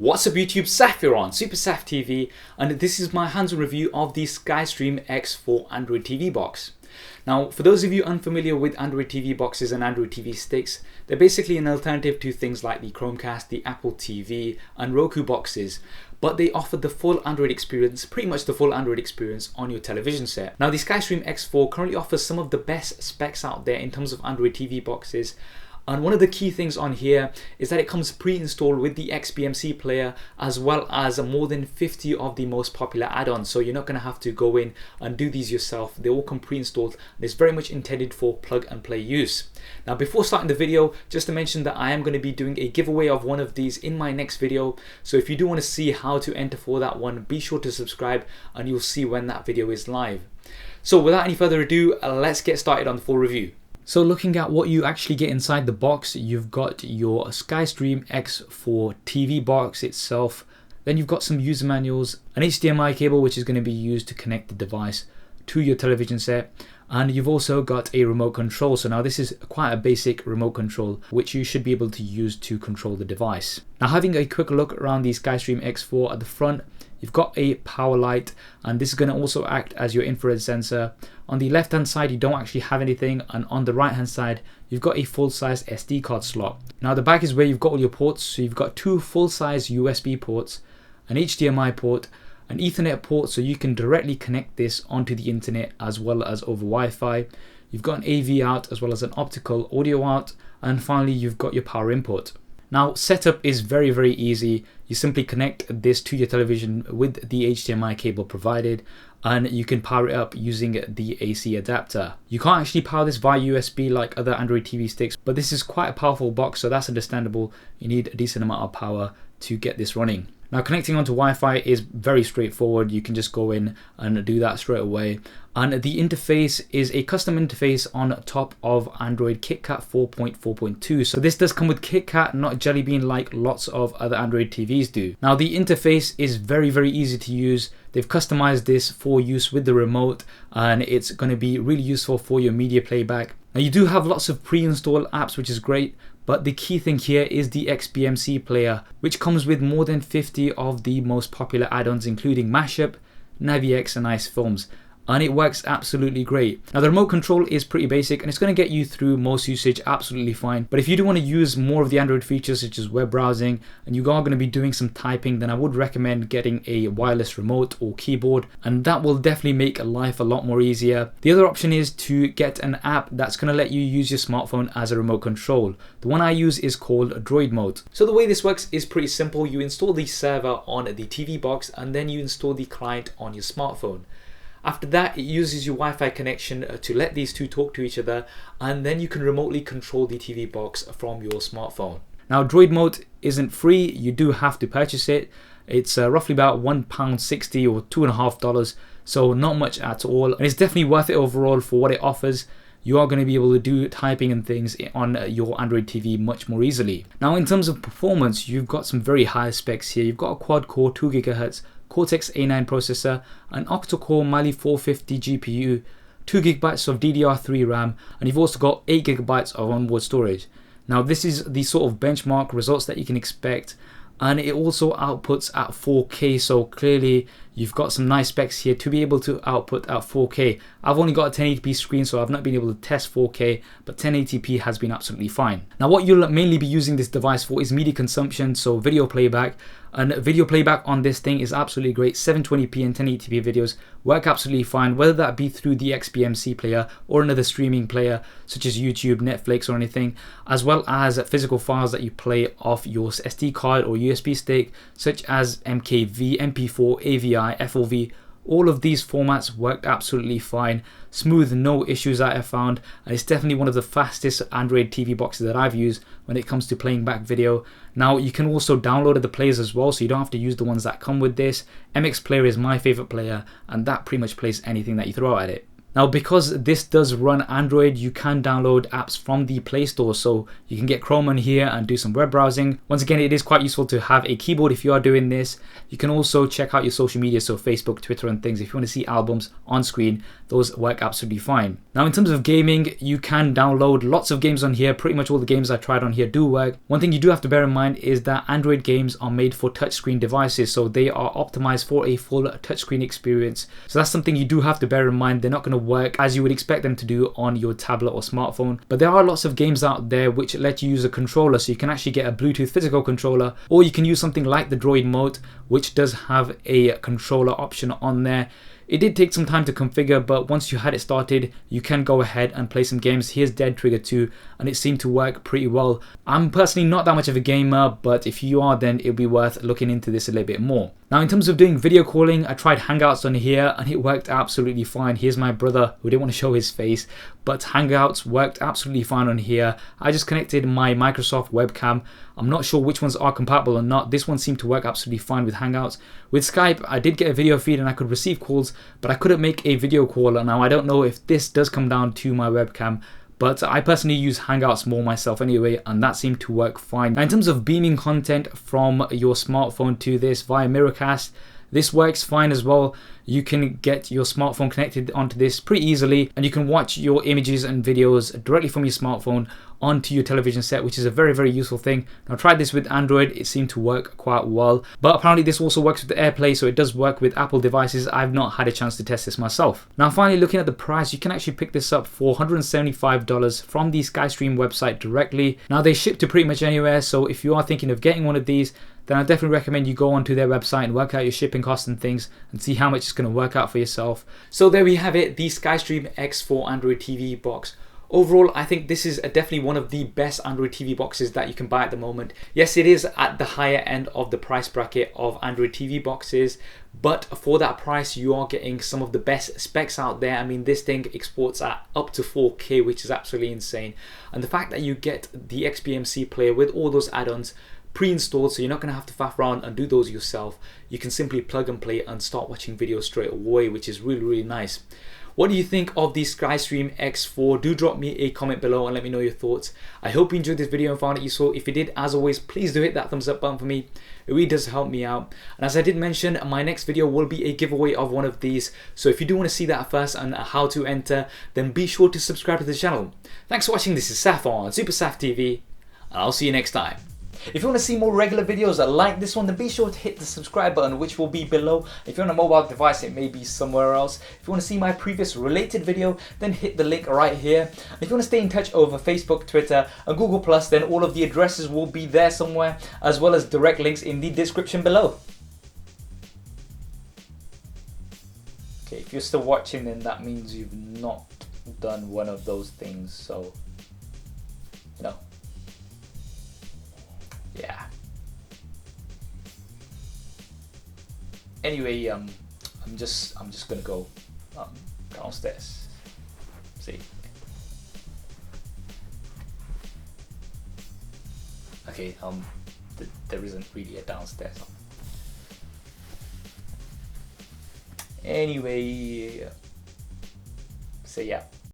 What's up YouTube, Saf here on Super Saf TV, and this is my hands-on review of the SkyStreamX for Android TV box. Now, for those of you unfamiliar with Android TV boxes and Android TV sticks, they're basically an alternative to things like the ChromeCast, the Apple TV and Roku boxes, but they offer the full Android experience, pretty much the full Android experience on your television set. Now, the SkyStreamX 4 currently offers some of the best specs out there in terms of Android TV boxes. And one of the key things on here is that it comes pre-installed with the XBMC Player, as well as more than 50 of the most popular add-ons. So you're not going to have to go in and do these yourself. They all come pre-installed, and it's very much intended for plug and play use. Now, before starting the video, just to mention that I am going to be doing a giveaway of one of these in my next video. So if you do want to see how to enter for that one, be sure to subscribe and you'll see when that video is live. So without any further ado, let's get started on the full review. So looking at what you actually get inside the box, you've got your SkyStreamX for TV box itself. Then you've got some user manuals, an HDMI cable which is going to be used to connect the device to your television set. And you've also got a remote control. So now this is quite a basic remote control which you should be able to use to control the device. Now, having a quick look around the SkyStreamX 4 at the front, you've got a power light, and this is going to also act as your infrared sensor. On the left hand side you don't actually have anything, and on the right hand side you've got a full-size SD card slot. Now the back is where you've got all your ports. So you've got two full-size USB ports, an HDMI port, an Ethernet port so you can directly connect this onto the internet as well as over Wi-Fi. You've got an AV out as well as an optical audio out, and finally you've got your power input. Now, setup is very easy. You simply connect this to your television with the HDMI cable provided, and you can power it up using the AC adapter. You can't actually power this via USB like other Android TV sticks, but this is quite a powerful box, so that's understandable. You need a decent amount of power to get this running. Now, connecting onto Wi-Fi is very straightforward. You can just go in and do that straight away. And the interface is a custom interface on top of Android KitKat 4.4.2. So this does come with KitKat, not Jelly Bean like lots of other Android TVs do. Now, the interface is very easy to use. They've customized this for use with the remote, and it's going to be really useful for your media playback. Now, you do have lots of pre-installed apps, which is great, but the key thing here is the XBMC Player, which comes with more than 50 of the most popular add-ons, including Mashup, Navi X and Icefilms. And it works absolutely great. Now, the remote control is pretty basic and it's going to get you through most usage absolutely fine. But if you do want to use more of the Android features such as web browsing, and you are going to be doing some typing, then I would recommend getting a wireless remote or keyboard, and that will definitely make life a lot more easier. The other option is to get an app that's going to let you use your smartphone as a remote control. The one I use is called Droid Mode. So the way this works is pretty simple. You install the server on the TV box and then you install the client on your smartphone. After that, it uses your Wi-Fi connection to let these two talk to each other, and then you can remotely control the TV box from your smartphone. Now, Droid Mode isn't free. You do have to purchase it. It's roughly about £1.60 or $2.50, so not much at all. And it's definitely worth it overall for what it offers. You are going to be able to do typing and things on your Android TV much more easily. Now, in terms of performance, you've got some very high specs here. You've got a quad-core 2 GHz Cortex A9 processor, an Octa-core Mali-450 GPU, 2 GB of DDR3 RAM, and you've also got 8 GB of onboard storage. Now, this is the sort of benchmark results that you can expect, and it also outputs at 4K, so clearly you've got some nice specs here to be able to output at 4K. I've only got a 1080p screen, so I've not been able to test 4K, but 1080p has been absolutely fine. Now, what you'll mainly be using this device for is media consumption, so video playback. And video playback on this thing is absolutely great. 720p and 1080p videos work absolutely fine, whether that be through the XBMC Player or another streaming player such as YouTube, Netflix or anything, as well as physical files that you play off your SD card or USB stick, such as MKV, MP4, AVI, FOV. All of these formats worked absolutely fine. Smooth, no issues that I found, and it's definitely one of the fastest Android TV boxes that I've used when it comes to playing back video. Now, you can also download the players as well, so you don't have to use the ones that come with this. MX Player is my favorite player, and that pretty much plays anything that you throw at it. Now, because this does run Android, you can download apps from the Play Store, so you can get Chrome on here and do some web browsing. Once again, it is quite useful to have a keyboard if you are doing this. You can also check out your social media, so Facebook, Twitter and things. If you want to see albums on screen, those work absolutely fine. Now, in terms of gaming, you can download lots of games on here. Pretty much all the games I tried on here do work. One thing you do have to bear in mind is that Android games are made for touchscreen devices, so they are optimized for a full touchscreen experience. So that's something you do have to bear in mind. They're not going to work as you would expect them to do on your tablet or smartphone, but there are lots of games out there which let you use a controller, so you can actually get a Bluetooth physical controller, or you can use something like the Droid Mode, which does have a controller option on there. It did take some time to configure, but once you had it started, you can go ahead and play some games. Here's Dead Trigger 2, and it seemed to work pretty well. I'm personally not that much of a gamer, but if you are, then it'll be worth looking into this a little bit more. Now, in terms of doing video calling, I tried Hangouts on here and it worked absolutely fine. Here's my brother who didn't want to show his face, but Hangouts worked absolutely fine on here. I just connected my Microsoft webcam. I'm not sure which ones are compatible or not. This one seemed to work absolutely fine with Hangouts. With Skype, I did get a video feed and I could receive calls, but I couldn't make a video call. Now, I don't know if this does come down to my webcam, but I personally use Hangouts more myself anyway, and that seemed to work fine. Now, in terms of beaming content from your smartphone to this via Miracast, this works fine as well. You can get your smartphone connected onto this pretty easily, and you can watch your images and videos directly from your smartphone onto your television set, which is a very, very useful thing. Now, I tried this with Android, it seemed to work quite well, but apparently this also works with AirPlay, so it does work with Apple devices. I've not had a chance to test this myself. Now, finally, looking at the price, you can actually pick this up for $175 from the SkyStream website directly. Now, they ship to pretty much anywhere, so if you are thinking of getting one of these, then I definitely recommend you go onto their website and work out your shipping costs and things and see how much it's going to work out for yourself. So there we have it, the SkyStreamX for Android TV box. Overall, I think this is definitely one of the best Android TV boxes that you can buy at the moment. Yes, it is at the higher end of the price bracket of Android TV boxes, but for that price, you are getting some of the best specs out there. I mean, this thing exports at up to 4K, which is absolutely insane. And the fact that you get the XBMC player with all those add-ons pre-installed, so you're not going to have to faff around and do those yourself. You can simply plug and play and start watching videos straight away, which is really, really nice. What do you think of the SkyStreamX 4? Do drop me a comment below and let me know your thoughts. I hope you enjoyed this video and found it useful. If you did, as always, please do hit that thumbs up button for me. It really does help me out. And as I did mention, my next video will be a giveaway of one of these. So if you do want to see that first and how to enter, then be sure to subscribe to the channel. Thanks for watching. This is Saf on Super Saf TV, and I'll see you next time. If you want to see more regular videos like this one, then be sure to hit the subscribe button, which will be below. If you're on a mobile device, it may be somewhere else. If you want to see my previous related video, then hit the link right here. If you want to stay in touch over Facebook, Twitter and Google+, then all of the addresses will be there somewhere, as well as direct links in the description below. Okay, if you're still watching, then that means you've not done one of those things, so, you know. Yeah. Anyway, I'm just gonna go downstairs. See. Okay. There isn't really a downstairs. Anyway. So yeah.